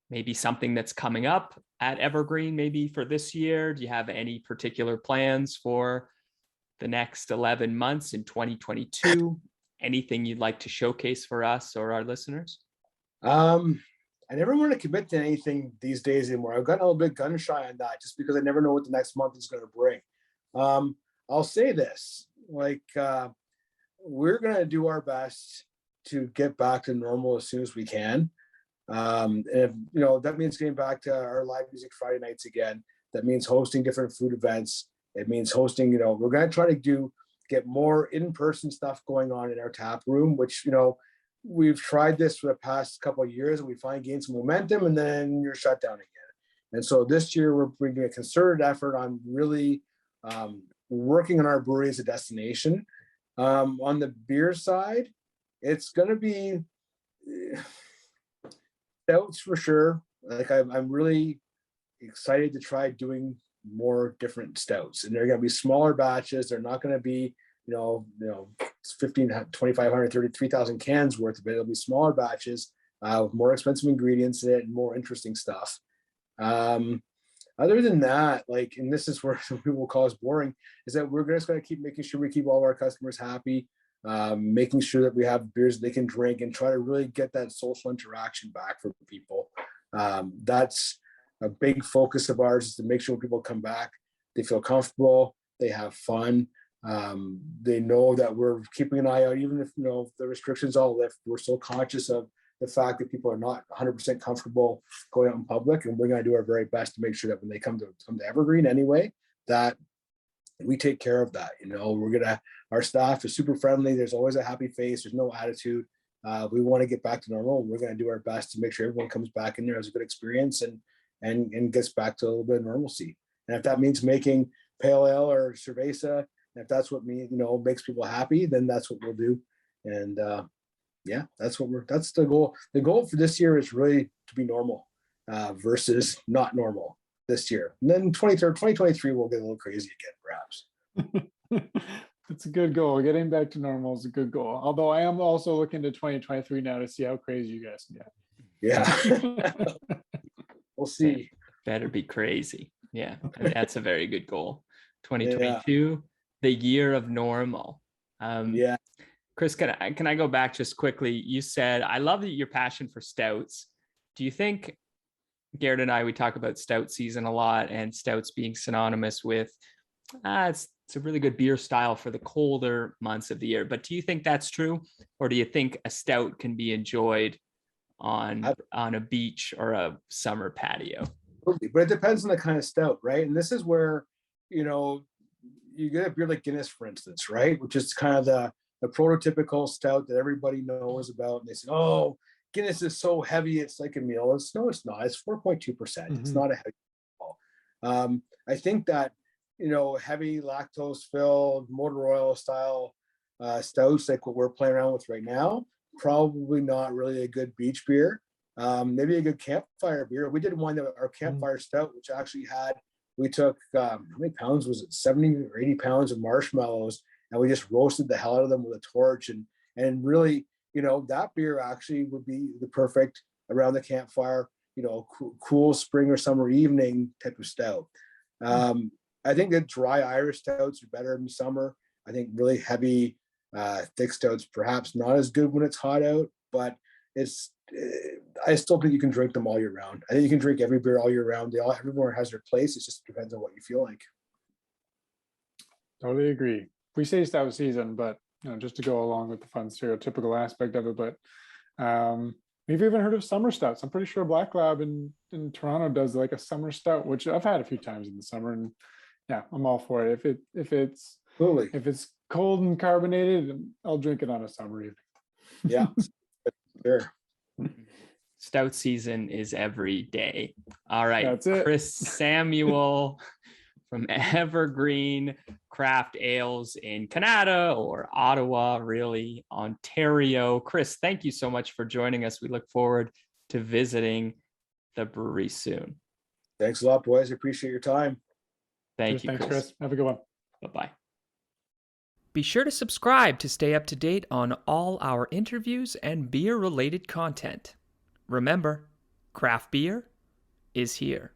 maybe something that's coming up at Evergreen, maybe for this year. Do you have any particular plans for the next 11 months in 2022? Anything you'd like to showcase for us or our listeners? I never want to commit to anything these days anymore. I've gotten a little bit gun shy on that just because I never know what the next month is going to bring. I'll say this, we're going to do our best to get back to normal as soon as we can. And if, that means getting back to our live music Friday nights again. That means hosting different food events. It means hosting, we're going to try to get more in-person stuff going on in our tap room, which, we've tried this for the past couple of years and we finally gained some momentum and then you're shut down again. And so this year we're bringing a concerted effort on really working on our brewery as a destination. On the beer side, it's going to be stouts for sure. Like I'm really excited to try doing more different stouts, and they're going to be smaller batches. They're not going to be, 2,500, 30, 3,000 cans worth of it. It'll be smaller batches with more expensive ingredients in it and more interesting stuff. Other than that, and this is where some people will call us boring, is that we're just going to keep making sure we keep all of our customers happy, making sure that we have beers they can drink and try to really get that social interaction back for people. That's a big focus of ours, is to make sure when people come back, they feel comfortable, they have fun. They know that we're keeping an eye out, even if the restrictions all lift. We're still conscious of the fact that people are not 100% comfortable going out in public, and we're going to do our very best to make sure that when they come to Evergreen anyway, that we take care of that. Our staff is super friendly. There's always a happy face. There's no attitude. We want to get back to normal. We're going to do our best to make sure everyone comes back in there, has a good experience, and gets back to a little bit of normalcy. And if that means making pale ale or cerveza, if that's what makes people happy, then that's what we'll do. And that's the goal. The goal for this year is really to be normal versus not normal this year. And then 2023 we'll get a little crazy again, perhaps. That's a good goal. Getting back to normal is a good goal. Although I am also looking to 2023 now to see how crazy you guys can get. Yeah. We'll see. Better be crazy. Yeah, that's a very good goal. 2022, the year of normal. Chris, can I go back just quickly? You said, I love that your passion for stouts. Do you think, Garrett and I, we talk about stout season a lot, and stouts being synonymous with, it's a really good beer style for the colder months of the year. But do you think that's true? Or do you think a stout can be enjoyed on a beach or a summer patio? But it depends on the kind of stout, right? And this is where, you get a beer like Guinness, for instance, right? Which is kind of the prototypical stout that everybody knows about. And they say, oh, Guinness is so heavy, it's like a meal. No, it's not. It's 4.2%. It's not a heavy alcohol. I think that, heavy lactose filled motor oil style stouts like what we're playing around with right now, probably not really a good beach beer. Maybe a good campfire beer. We did one, our campfire stout, which actually we took, how many pounds was it? 70 or 80 pounds of marshmallows, and we just roasted the hell out of them with a torch. And really, that beer actually would be the perfect around the campfire, cool spring or summer evening type of stout. I think that dry Irish stouts are better in the summer. I think really heavy, thick stouts, perhaps not as good when it's hot out, but I still think you can drink them all year round. I think you can drink every beer all year round. Everyone has their place. It just depends on what you feel like. Totally agree. We say stout season, but just to go along with the fun stereotypical aspect of it, but we've even heard of summer stouts. I'm pretty sure Black Lab in Toronto does like a summer stout, which I've had a few times in the summer, and yeah, I'm all for it. If it's cold and carbonated, I'll drink it on a summer evening. Yeah, sure. Stout season is every day. All right, That's it. Chris Samuel from Evergreen Craft Ales in Kanata, or Ottawa, really, Ontario. Chris, thank you so much for joining us. We look forward to visiting the brewery soon. Thanks a lot, boys. I appreciate your time. Thank you, Thanks, Chris. Chris. Have a good one. Bye-bye. Be sure to subscribe to stay up to date on all our interviews and beer-related content. Remember, craft beer is here.